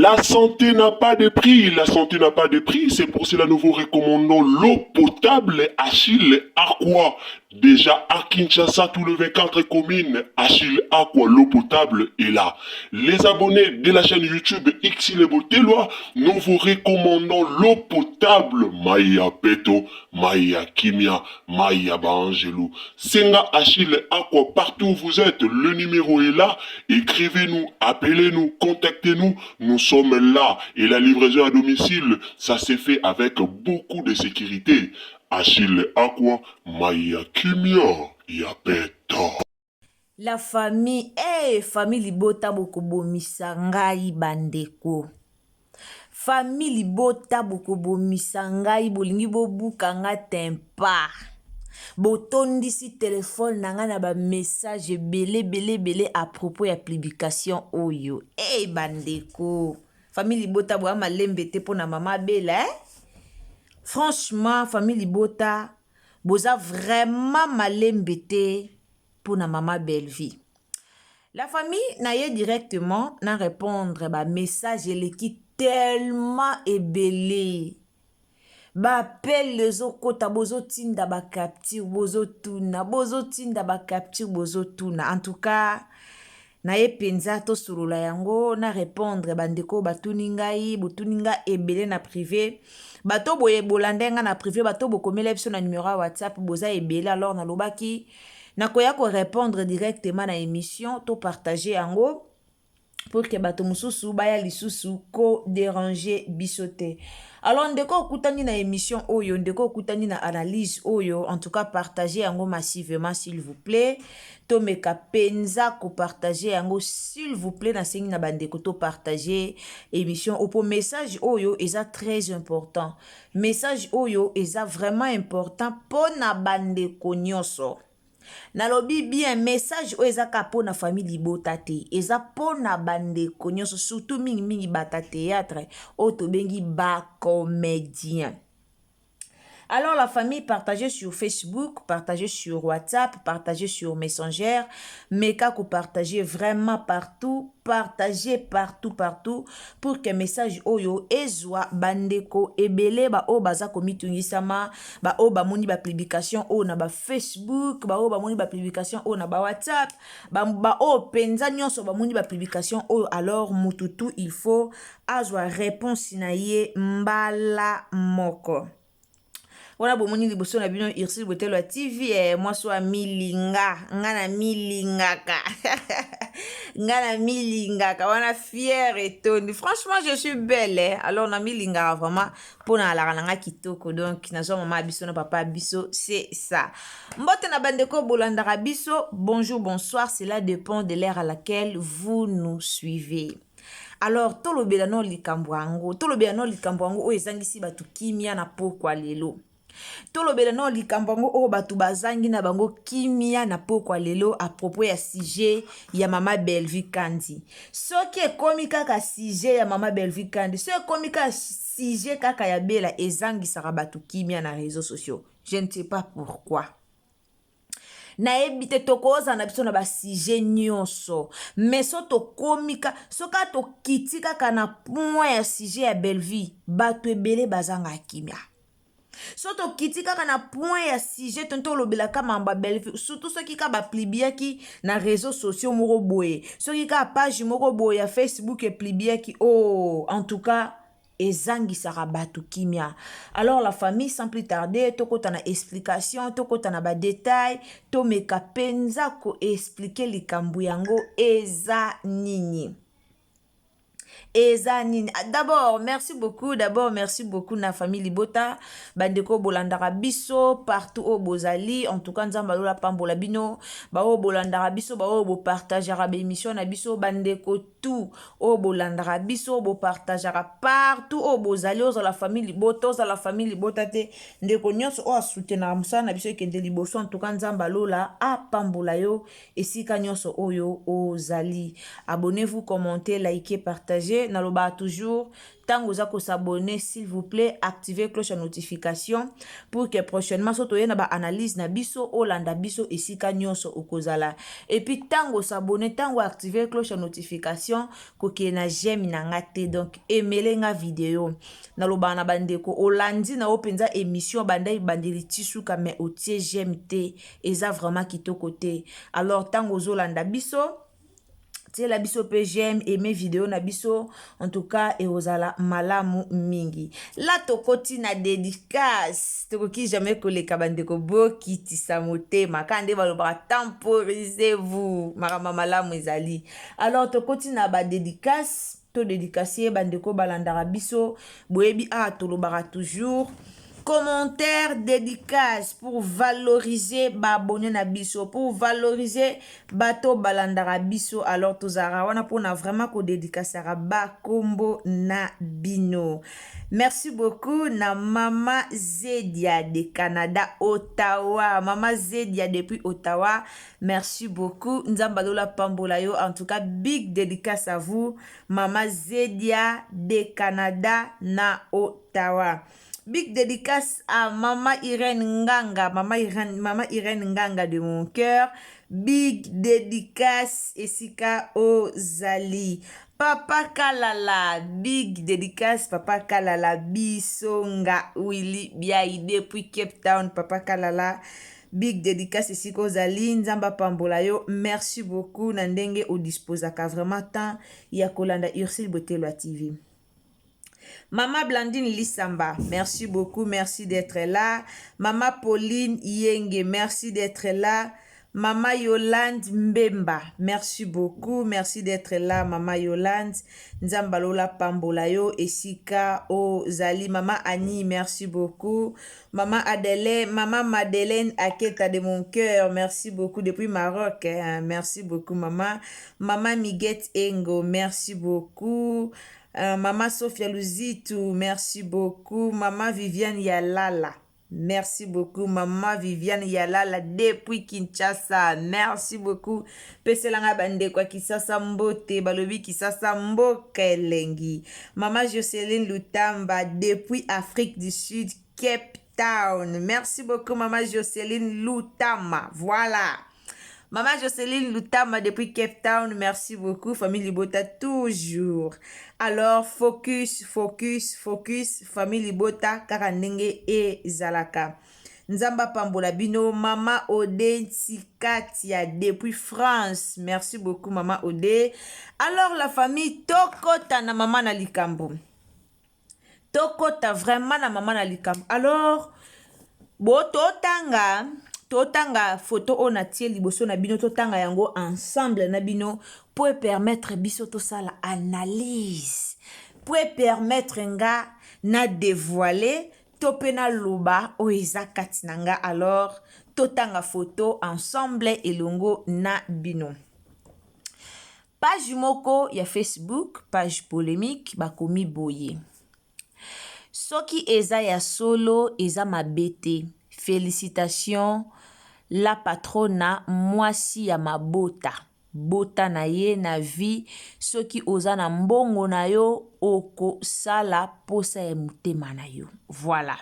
La santé n'a pas de prix, la santé n'a pas de prix, c'est pour cela que nous vous recommandons l'eau potable Achille Aqua. Déjà à Kinshasa, tous les 24 communes, Achille Aqua, l'eau potable est là. Les abonnés de la chaîne YouTube Xile Botelwa, nous vous recommandons l'eau potable Maya Peto, Maya Kimia, Maya Bangelou. Senga Achille Aqua, partout où vous êtes, le numéro est là. Écrivez-nous, appelez-nous, contactez-nous. Nous sommes là. Et la livraison à domicile, ça s'est fait avec beaucoup de sécurité. Achille Aqua, Maya Kimia, Yapeto. La famille, famille libota bokobomisa ngai bandeko. Famille libota bokobomisa ngai bolingi bobuka nga tempa. Botondisi téléphone nanga na ba message belé à propos ya publication oyo. Bandeko. Famille libota boa malembe te pona mama bela, Franchement, famille libota boza vraiment malembe te pona mama belle vie. La famille n'a eu directement na répondre ba message eleki tellement ébélé. Ba appel les okota bozo tinda ba capture bozo tinda ba capture bozo tuna. En tout cas, na ye penza to surula yango na répondre bandeko batuni ngai botuni nga ebele na privé. Bato boye bolandenga na privé bato bokomela biso na numéro ya WhatsApp boza ebele alors na lobaki na koya ko répondre directement na émission to partager yango pour que bato mususu baya lisusu ko déranger bisote. Alors ndeko okutani na émission oyo, ndeko okutani na analyse oyo, en tout cas partagez yango massivement s'il vous plaît. To meka penza ko partager yango s'il vous plaît na sengi na bandeko to partager émission opo message oyo eza très important. Message oyo eza vraiment important pona bandeko nyonso. Nalobi bien message o eza ka po na famille libota te eza po na bandeko nyonso surtout mingi bata théâtre o to bengi ba comédien. Alors la famille partagez sur Facebook, partagez sur WhatsApp, partagez sur Messenger, mais qu'à partagez vraiment partout, partagez partout pour que message oyo ezwa bandeko ebele ba o baza komitungisama ba o ba moni ba publication o na ba Facebook, ba o ba moni ba publication o na ba WhatsApp, ba o penza nyonso ba moni ba publication o alors mututu il faut azwa réponse na ye mbala moko. Wana bomoni liboso na bino Xile Botelwa TV moi so milinga ngana milingaka ngana milingaka wana fière et toni. Franchement je suis belle alors na milingaka vraiment pona alaka nanga kitoko donc nazo mama biso na papa biso c'est ça. Mbote na bandeko bolandaka biso bonjour bonsoir, cela dépend de l'heure à laquelle vous nous suivez. Alors tolobela no likambo yango o ezangisi batu kimia na pokwa lelo. Tolobela no likambo yango o batu bazangi na bango kimia na pokwa lelo à propos ya sujet ya mama Bellevue Kandi. Soki ekomi kaka sujet ya mama Bellevue Kandi, so ekomi kaka sujet kaka ya bela ezangisaka batu kimia na réseaux sociaux. Je ne sais pas pourquoi. Na ebite tokoza na biso na ba sujet nyonso mais so to komika soka to kitika kana point ya sujet ya Bellevue batu ebele bazanga kimia. Soto kitika kana point ya sujet tonto lobela kama mba Bellevue surtout soki ka ba plibiaki na réseaux sociaux moko boye soki ka page moko boye ya Facebook e plibiaki en tout cas ezangisaka batu kimia. Alors la famille sans plus tarder tokota na explication tokota na ba détail to meka penza ko expliquer likambu yango eza nini. D'abord merci beaucoup na famille libota bandeko bolandaka biso partout au bozali en tout cas nzamba lola pambola bino ba o bolandaka biso ba o bo partager ba émission na biso bandeko tout o bolandaka biso bo partager partout au bozali aux la famille libota aux la famille libota te ndeko nyonso o soutenir musana na biso ekende liboso en tout cas nzamba lola a pambola yo esika nyonso oyo ozali. Abonnez-vous, commentez, likez, partagez partager. Naloba toujours, tango za ko s'abonner, s'il vous plaît, activez cloche de notification pour que prochainement soto ye na ba analyse na biso olanda biso esika nyonso okozala. Et puis tango s'abonner, tango activer cloche de notification koke na j'aime na ngate, donc aimez nga vidéo. Naloba na bandeko olandi na openza émission bandai bandeli tisuka mais otie j'aime te eza vraiment kitoko te. Alors tango zolanda biso tie la biso pe j'aime aimer vidéo na biso en tout cas et ozala malamu mingi. La tokoti na dédicace tokoki jamais koleka bandeko bokiti samotema kande baloba temporisez-vous marama malamu ezali. Alors tokoti na ba dédicace to dédicacier bandeko balandara biso boyebi tolobara toujours commentaire dédicace pour valoriser babonné na biso, pour valoriser bato balandara biso. Alors tozara wana pona vraiment ko dédicacera ba kombo na bino. Merci beaucoup na Mama Zedia de Canada, Ottawa. Mama Zedia depuis Ottawa. Merci beaucoup. Nzambalola Pambolayo. En tout cas, big dédicace à vous. Mama Zedia de Canada na Ottawa. Big dédicace à Mama Irène Nganga. Mama Irène Nganga de mon cœur. Big dédicace Esika Ozali. Papa Kalala, big dédicace Papa Kalala, Bisonga Willy Biaï depuis Cape Town, Papa Kalala, big dédicace ici Kozali, Nzamba Pambolayo, merci beaucoup, Nandenge au disposaka vraiment temps, Yakolanda Ursule Botelo TV. Mama Blandine Lissamba, merci beaucoup, merci d'être là. Mama Pauline Yenge, merci d'être là. Mama Yolande Mbemba, merci beaucoup, merci d'être là, Mama Yolande. Nzambalola Pambolayo, Esika Ozali, Mama Annie, merci beaucoup. Mama Adelaine, Mama Madeleine Aketa de mon cœur, merci beaucoup depuis Maroc, hein. Merci beaucoup, Mama. Mama Miguette Engo, merci beaucoup. Mama Sophia Luzitu, merci beaucoup. Mama Viviane Yalala. Merci beaucoup, Maman Viviane Yalala depuis Kinshasa. Merci beaucoup. Peselanga bande kwa kisasa mbote, balobi kisasa mbokelengi. Maman Jocelyne Lutamba depuis Afrique du Sud, Cape Town. Merci beaucoup, Maman Jocelyne Lutama. Voilà. Maman Jocelyne Lutama depuis Cape Town, merci beaucoup. Famille Libota toujours. Alors, focus, famille Libota, Karandenge et Zalaka. Nzamba Pambola Bino, Mama Ode Tikatia depuis France. Merci beaucoup, Mama Ode. Alors, la famille Tokota na Mama na Likambo. Tokota vraiment na Mama na Likambo. Alors, totanga photo on a tie liboso na bino totanga yango ensemble na bino pour permettre biso to sala analyse pour permettre nga na dévoiler topena loba o eza katinanga. Alors totanga photo ensemble elongo na bino. Page moko ya Facebook, page polémique bakomi boye. Soki eza ya solo eza mabete. Félicitations la patrona mwasi ya mabota. Bota na ye na vie soki oza na mbongo na yo oko sala posa ya mutema na yo. Voilà.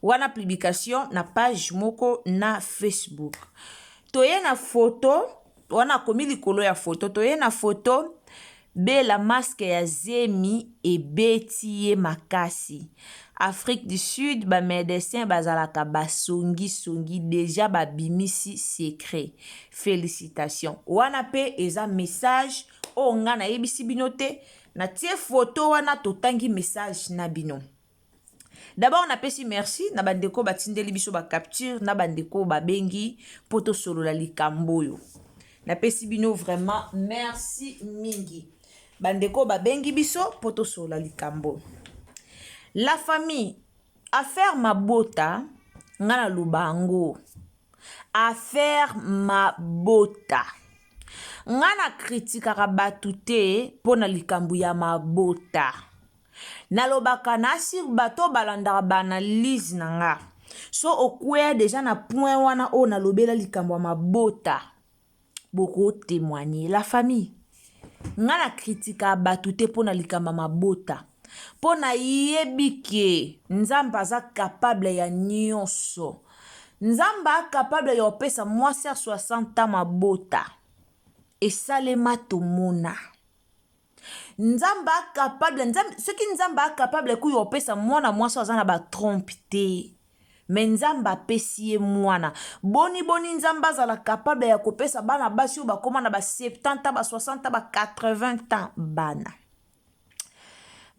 Wana publication na page moko na Facebook. Toye na photo, wana komi likolo ya photo, toye na photo be la masque ya zemi e beti ye makasi. Afrique du Sud, ba médecin bazalaka songi déjà ba bimisi secret. Félicitations. Wana pe eza message o nga na yebisi bino te na tie photo wana totangi message na bino. D'abord on apesi merci na bandeko batindeli biso ba capture na bandeko ba bengi poto solo la likamboyo. Na pesi bino vraiment merci mingi. Bandeko ba bengi biso poto solo la likambo. La famille, affaire mabota, ngana lubango. Affaire mabota. Ngana kritika rabatute pona likambu ya mabota. Nalobaka nasir bato balandara banalise nanga. So okwe deja na point wana o nalobela likambu ya mabota. Boko témoigner. La famille. nga na kritika bato te mpo na likama mabota mpo na yebi ke nzambe aza kapable ya nyonso. Nzambe akapable ya opesa mwasi ya 60 mabota esalema tomona. Nzambe akapable soki nzambe akapable kuya opesa mwana mwasi aza na batrompe te, me nzambe apesi ye mwana. Boni nzambe azala kapable ya kopesa bana basi oyo bakoma na ba 70 ba 60 ba 80 ans bana.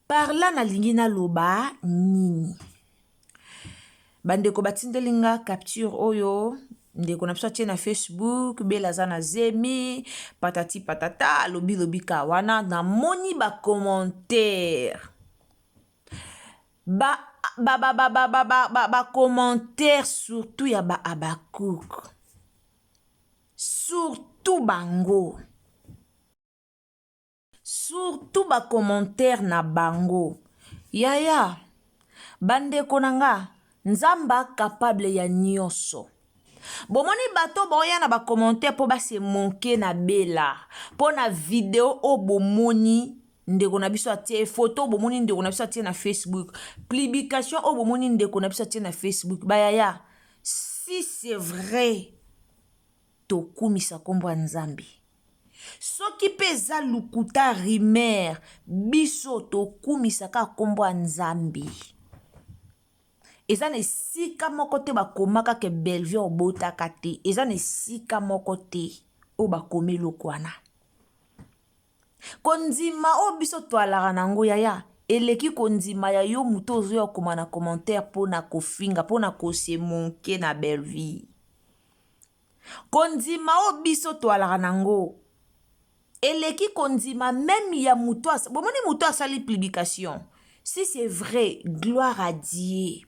Parla nalingi naloba nini? Bandeko batindelinga capture oyo ndeko na biso atie na Facebook, bela za na zemi patati patata lobi ka wana na moni ba commentaire ba commentaire surtout ya ba Abakouk, surtout bango, surtout ba commentaire na bango. Yaya bandeko nanga nzamba capable ya nyonso. Bomoni bato boya na ba commentaire po ba se monke na bela po na video o bomoni ndeko na biso atie photo bomoni ndeko na biso atie na Facebook, publication o bomoni ndeko na biso atie na Facebook. Bayaya, si c'est vrai to kumisa kombo nzambi. Soki peza lukuta rimer biso to kumisa ka kombo nzambi. Eza ne sika moko te bakomaka ke Bellevue obotaka te. Eza ne sika moko te o bakomi lokwana. Kondima o biso toalaka nango yaya. Eleki kondima ya yo muto ozo ya koma na commentaire pona kofinga, pona kose monke na Bellevue. Kondima o biso toalaka nango. Eleki kondima même ya muto asali. Bomoni muto asali publication. Si c'est vrai, gloire à Dieu.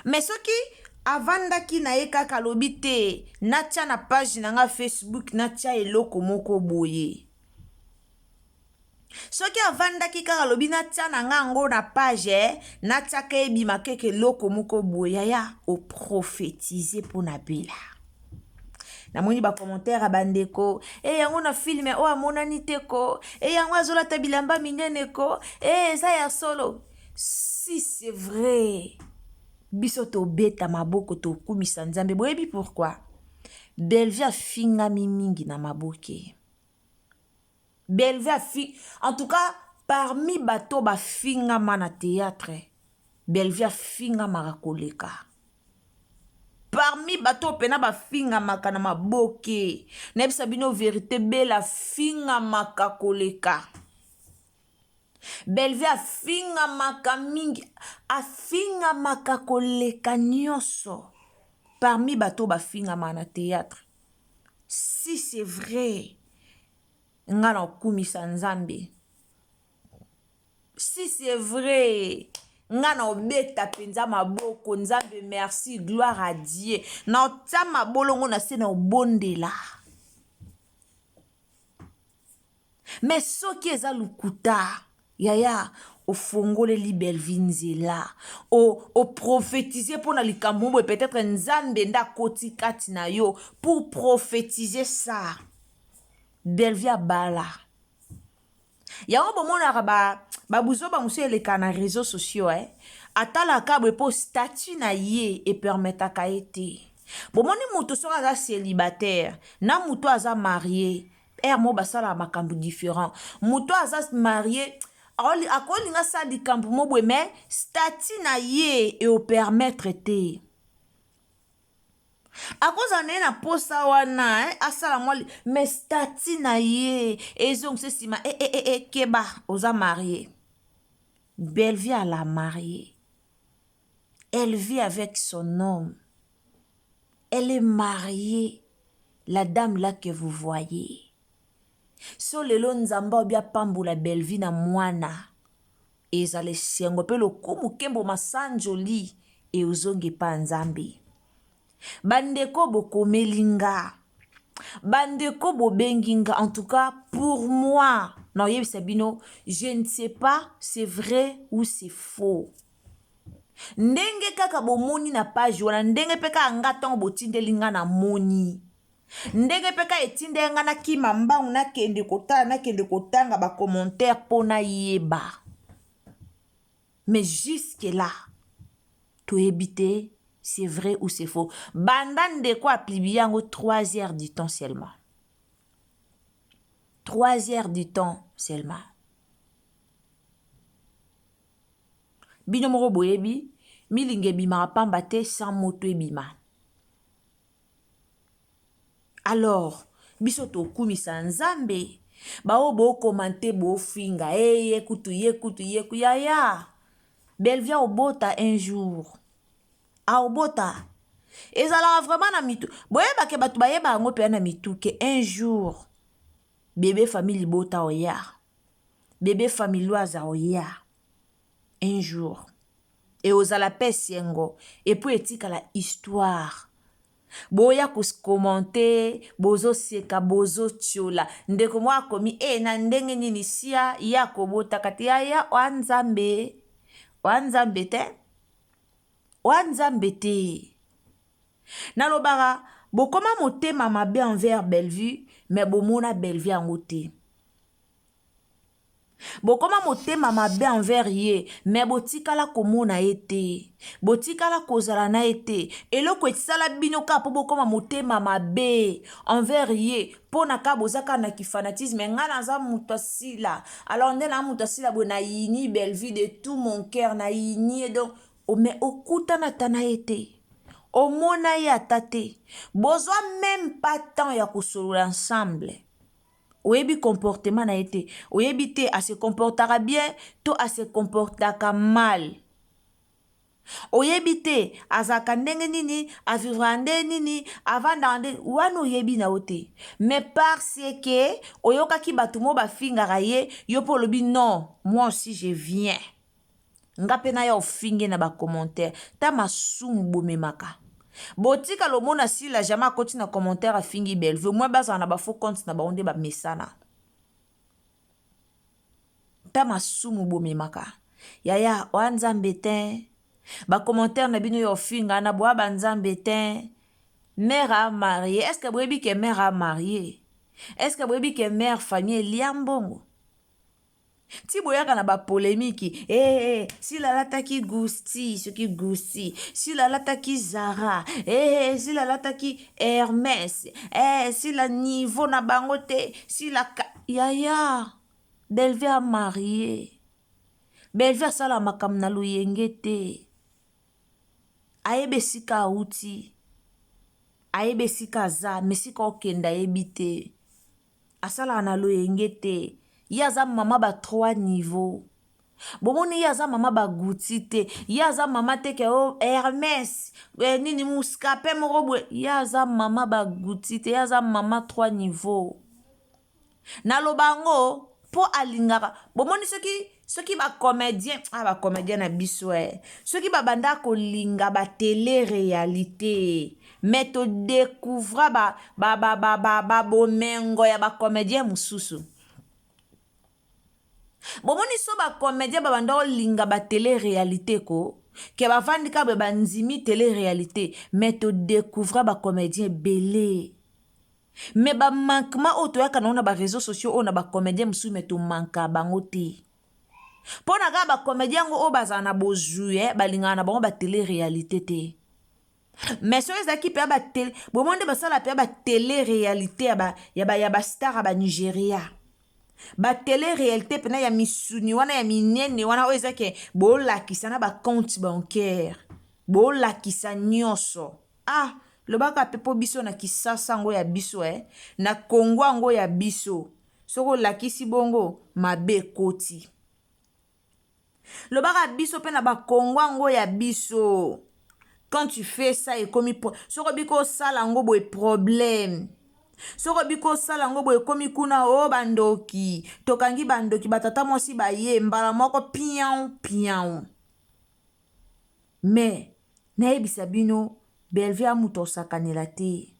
Mais soki avandaki na ye kaka lobi te natia na page nanga Facebook natia eloko moko boye. Soki avandaki kaka lobi natia nanga ngo na page natia ka ebima keke eloko moko boye ya o prophétiser pour na bela. Na moni ba commentaire a bandeko yango na filme o amonani te ko yango azolata bilamba minene ko eza ya solo. Si c'est vrai biso to beta maboko to kumisa nzambe. Boyebi pourquoi? Bellevue finga mingi na maboke. Bellevue en tout cas parmi bato ba finga mana théâtre. Bellevue finga marakoleka. Parmi bato pena ba finga maka na maboke. Nebisa bino vérité bela finga maka koleka. Bellevue afinga maka mingi, afinga maka koleka nyonso. Parmi bato ba finga mana théâtre. Si c'est vrai, nga na kumisa nzambe. Si c'est vrai, nga na obeta penza maboko nzambe merci, gloire à Dieu. Na otama bolongo na se na obondela. Mais soki eza lukuta. Yaya, o fongole li Bellevue nzela. O prophétiser pour na likambo peut-être nzambe nda koti kati na yo pour prophétiser ça. Bellevue bala. Yango bomona ba buzo ba muso eleka na réseaux sociaux atala kabwe po statut na ye et permettre ka été. Bomoni muto soka za célibataire, na muto aza marié, mo basala makambu différent. Muto aza marié akolinga sa likambo mobwe mais statut na ye et au permettre te. Akoza ne na posa wana asala mwali mais statut na ye ezong se sima keba oza marié. Bellevue à la mariée. Elle vit avec son homme. Elle est mariée. La dame là que vous voyez. So lelo nzamba obia pambula Bellevue na mwana. Ezale sengo pe lokumu kembo masanjoli e uzongi pa nzambe. Bandeko bokomelinga. Bandeko bobenginga. En tout cas, pour moi, non, Sabino, je ne sais pas c'est vrai ou c'est faux. Ndenge kaka bomoni na page wana ndenge peka ngata botindelinga na moni. ndenge peka etinde nga na kima mbangu nakende kotala nakende kotanga ba commentaire pona yeba. Mais jusque là to ebite c'est vrai ou c'est faux. Bandan de quoi plibiango 3 heures du temps seulement. 3 heures du temps seulement. Bino moko boyebi milinge bima pamba te sans moto ebima. Alors biso to kumisa nzambe bao bo commenter bo finga yekutu ya Bellevia obota un jour a obota ezala vraiment na mitu boyeba ke batu bayeba ngo pe na mitu ke un jour bébé famille bota oya bébé famille loaza oya un jour et ozala pesengo et puis etika la histoire boya commenter bozo seka bozo tiola ndeko mwa komi na ndenge nini sia ya kobota kati ya wanzambe te nalobaka bokoma motema mabe envers Bellevue mais bomona Bellevue yango te bokoma motema mabe envers ye mais botikala komona ye te botikala kozala na ye te eloko etisala bino ka po bokoma motema mabe envers ye pona ka bozaka na kifanatisme nga naza mutu asila alors nde na mutu asila bo na yini Bellevue de tout mon cœur na yini donc mais okutana tana ye te omona ye ata te bozwa même pas temps ya kosolola ensemble. Oyebi comportement na été. Oyebi te a se comportera bien, to a se comportera mal. Oyebi te azaka ndenge nini, a vivre ndenge nini, avant d'ande wana oyebi na ote. Mais parce que oyoka ki batumo ba fingara ye, yo po lobi non, moi aussi je viens. Nga pena ya ofinge na ba commentaire, ta masumu bomemaka. Botika lo mona si la jama koti na commentaire a fingi Bellevue moi baza na ba faux compte na ba onde ba mesana ta masumu bomemaka yaya wanzambe te ba commentaire na bino yo finga na boa banzambe te mère a marié est-ce que boyebi que mère a marié est-ce que boyebi que mère famille liambongo ti boyaka na ba polémique si la lataki Gusti ce qui Gusti si la lataki Zara si la lataki Hermès si la niveau na bangote si la yaya Bellevue a marié Bellevue sala makam na luyengete ayebe sika uti ayebe sika za mesika okenda yebite asala na luyengete yaza mama ba 3 niveaux bomoni yaza mama ba Gucci te yaza mama te ke o Hermès nini muskape morobwe yaza mama ba Gucci te yaza mama 3 niveaux na lobango po alingaka bomoni soki ba comédien ba comédien na biso soki ba banda ko linga ba télé réalité mais to découvra ba bomengo ya ba comédien mususu. Bomoni so ba comédien ba banda linga ba télé réalité ko ke ba vandika ba banzimi télé réalité mais to découvra ba comédien belé mais ba manquement auto ya kana ba réseaux sociaux on a ba comédien musu mais to manka bango te pona ga ba comédien ngo o bazana bozue ba linga na bango ba télé réalité te mais so ezaki pe ba télé bomonde ba sala pe ba télé réalité ya ba star ba Nigeria ba télé réalité pena ya misuni wana ya minene wana oza ke bo lakisa na ba compte bancaire bo lakisa nyonso lobaka pepo biso na kisasa ngo ya biso na Kongo ngo ya biso soko lakisi bongo mabe koti lobaka biso pe na ba Kongo ngo ya biso quand tu fais ça et comme soko biko sala ngo boy problème soko biko sala ngo boy komi kuna bandoki tokangi bandoki batata mosi baye mbala moko pian mais nayebisa bino Bellevue amuto sakanela te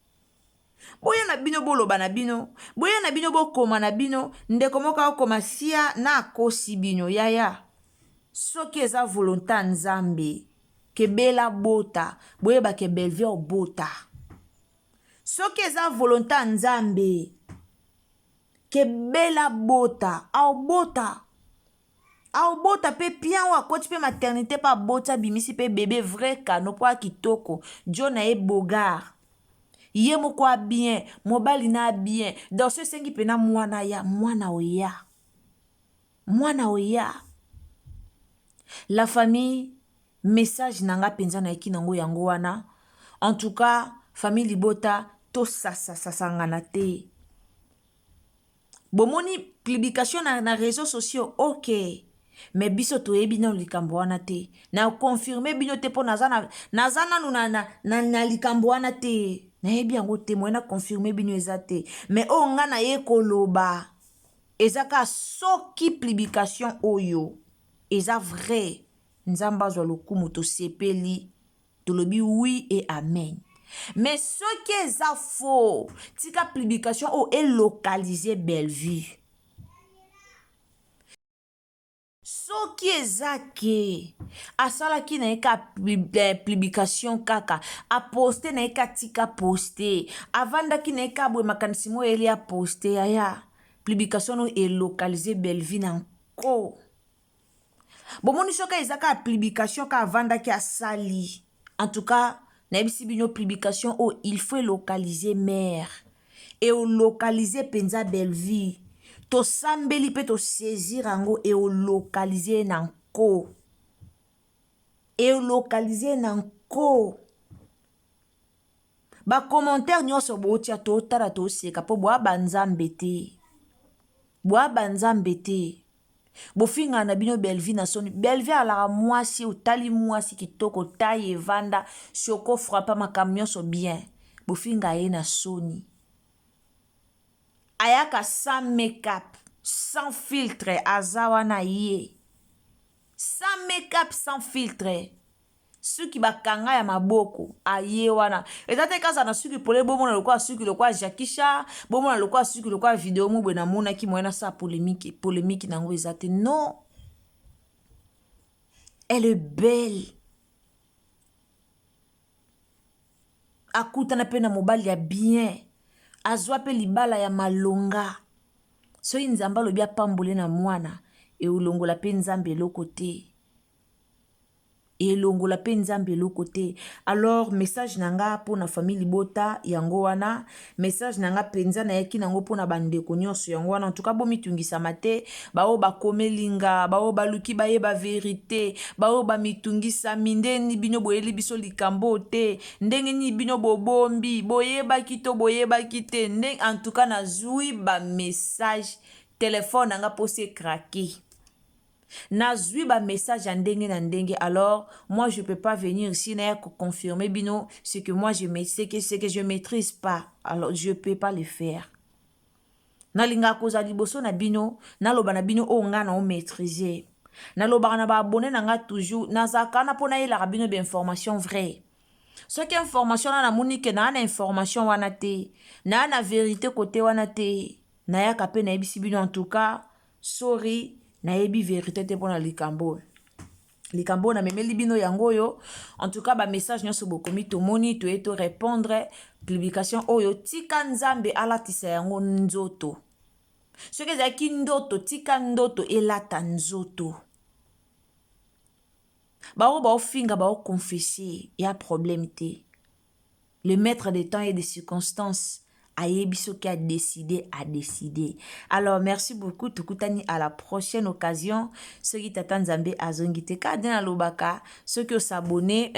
boya na bino boloba na bino boya na bino bokoma na bino ndeko moka okoma sia na akosi bino yaya soki eza volonté nzambe ke bela bota boyeba ke Bellevue obota soki eza volonté ya nzambe ke bela bota aobota mpe pian oyo akoti mpe maternité mpe aboti abimisi mpe bebe vrai kano mpo akitoko jo na ye bogar ye moko abien mobali na abien donc so esengi mpena mwana oya la famille message na nga mpenza nayeki nango yango wana en tout cas famille libota tosasasasangana te bomoni publication na réseaux sociaux ok mais biso toyebi nano likambo wana te na confirme bino te mpo naza nanu na likambo wana te nayebi yango te moye na confirme bino eza te mais oyo nga naye koloba eza ka soki publication oyo eza vrai nzambe azwa lokumu tosepeli tolobi oui et amen. Mais ce qui est faux, c'est que la publication est localisée Bellevue. Ce qui est que asala ki na eka publication kaka a poster na eka tika poster avanda ki na eka bwe makanisi mo eli a poster aya publication est localisée Bellevue nanko. Bomoni soka ezaka publication ka avanda ki asali. En tout cas, nayebisi bino publication il faut localiser mère et localiser penza Bellevue. To sambeli pe to saisir ango et localiser nanko. Ba commentaire nyonso botia to tara to seka po boa banzambe te. Bofinga na bino Bellevue na soni Bellevue ala mwasi utali mwasi kitoko taille vanda soko frappa ma camion so bien bofinga ye na soni ayaka sans make-up sans filtre azawa na ye sans make-up sans filtre suki bakanga ya maboko aye wana ezate kaza na suki pole bomona lokwa suki lokwa Jakisha bomona lokwa suki lokwa video mubwe na mona ki moyena sa polémique nango ezate non elle est belle akuta na pena mobali ya bien azwa pe libala ya malonga so nzamba lobi apambole na mwana e ulongola pe nzambe eloko te elongola pe nzambe eloko te. Alors message nanga po na famille libota yango wana message nanga penza na yaki nango po na bandeko nyonso yango wana en tout cas bomitungisa mate bao bakomelinga bao baluki bayeba vérité bao bamitungisa mindeni bino boyeli biso likambo te ndenge ni bino bobombi boyebaki to boyebaki te ndenge en tout cas nazwi ba message téléphone nanga po se craquer. Nazui ba message en ndenge na ndenge. Alors moi je peux pas venir ici na confirmer bino ce que moi je sais que je maîtrise pas. Alors je peux pas le faire. Na linga koza liboso na bino na loba na bino o nga na o maîtriser. Na loba na ba abonné na nga toujours na zakana pona yela rabino be information vrai. Ce qui information na monique na information wana te. Na vérité côté wana te. Na ya kapé na ebisi bino en tout cas sorry. Na yebi vérité te pona likambo na memeli bino yango yo en tout cas ba message nyonso bokomi tomoni to eto répondre publication oyo tika nzambe alatisa yango nzoto soki ezalaki ndoto tika ndoto elata nzoto bao baofinga baoconfesser ya problème te le maître des temps et des circonstances ayebiso qui a décidé. Alors merci beaucoup tukutani à la prochaine occasion ceux qui t'attendent Nzambe azongite kadena lobaka ceux qui s'abonner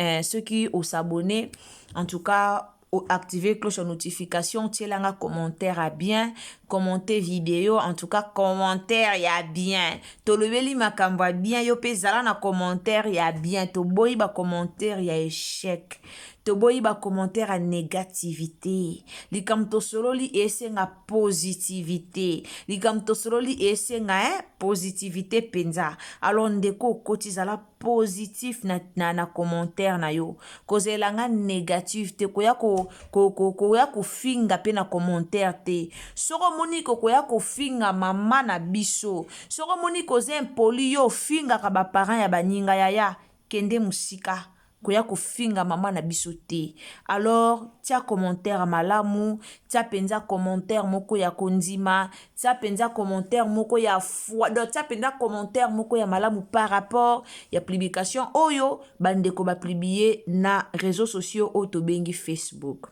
en tout cas activer cloche de notification tielanga commentaire à bien commenter vidéo en tout cas commentaire ya bien tolobeli makambo ya bien yo pe zala na commentaire ya bien to boyi ba commentaire ya échec to boyi ba commentaire à négativité likam to sololi esenga positivité likam to sololi esenga positivité penza alors ndeko kotizala positif na commentaire na yo kozelanga négatif te koya ko finga pe na commentaire te soko moni koya ko finga mama na biso soko moni koze impoli yo finga ka ba parents ya baninga ya kende musika koya kofinga mama na biso te. Alors tia commentaire malamu, tia penza commentaire moko ya kondima, tia penza commentaire moko ya foi, donc tia penza commentaire moko ya malamu par rapport ya publication oyo bandeko ba publier na réseaux sociaux oyo tobengi Facebook.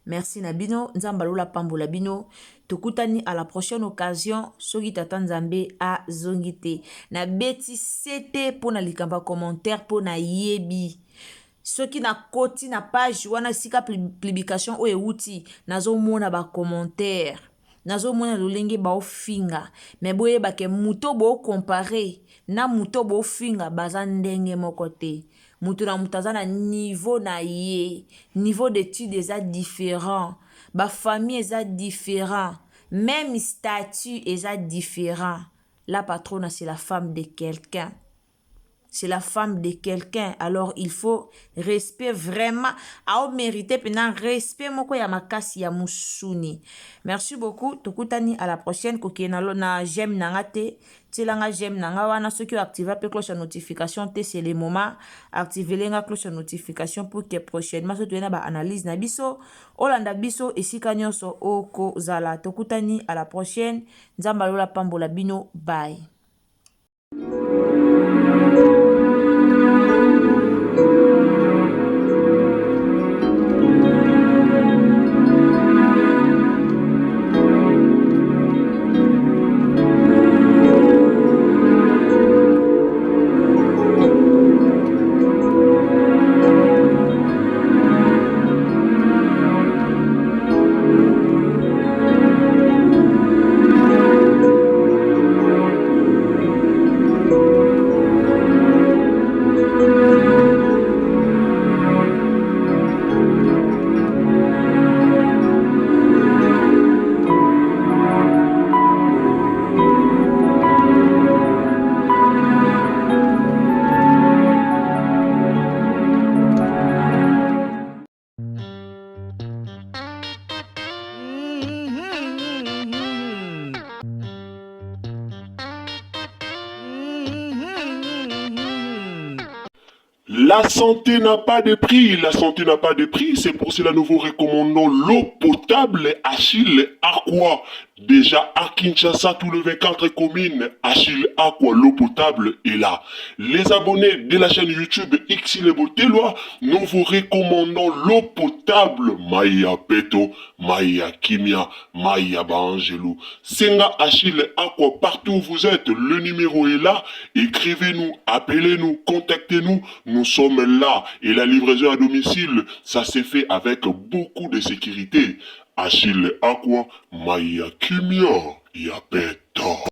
Merci Nabino, Nzamba lola pambola bino. Tokutani à la prochaine occasion. Soki tata Nzambe a zongite. Na beti sete pour na likamba commentaire pour na yebi. Soki na koti na page wana sika publication o euti nazo mona ba commentaire. Nazo mona lolenge ba ofinga. Mais boye ba ke muto bo comparer na muto bo finga baza ndenge moko te. Mutu na mutu aza na niveau na ye, niveau d'études eza différent, ba famille eza différent, même statut eza différent. La patronne c'est la femme de quelqu'un. C'est la femme de quelqu'un. Alors il faut respect vraiment. A mériter pendant respect moko ya makasi ya musuni. Merci beaucoup. Tokutani à la prochaine. Koki na j'aime nangate. Tilanga j'aime nanga wana. Ceux qui activent la cloche de notification. C'est le moment. Activez la cloche de notification pour que prochainement. Surtout na ba analyse na biso. Olanda biso. Esi kanyoso oko zala. Tokutani à la prochaine. Nzamba lola pambola bino. Bye. La santé n'a pas de prix, la santé n'a pas de prix, c'est pour cela nous vous recommandons l'eau potable Achille Aqua. Déjà à Kinshasa, tous les 24 communes, Achille Aqua, l'eau potable est là. Les abonnés de la chaîne YouTube Xile Botelwa, nous vous recommandons l'eau potable Maya Peto, Maya Kimia, Maya Bangelou. Senga Achille Aqua, partout où vous êtes, le numéro est là. Écrivez-nous, appelez-nous, contactez-nous. Nous sommes là et la livraison à domicile, ça s'est fait avec beaucoup de sécurité. Achille Aqua, Maya Kimia, Yapeta.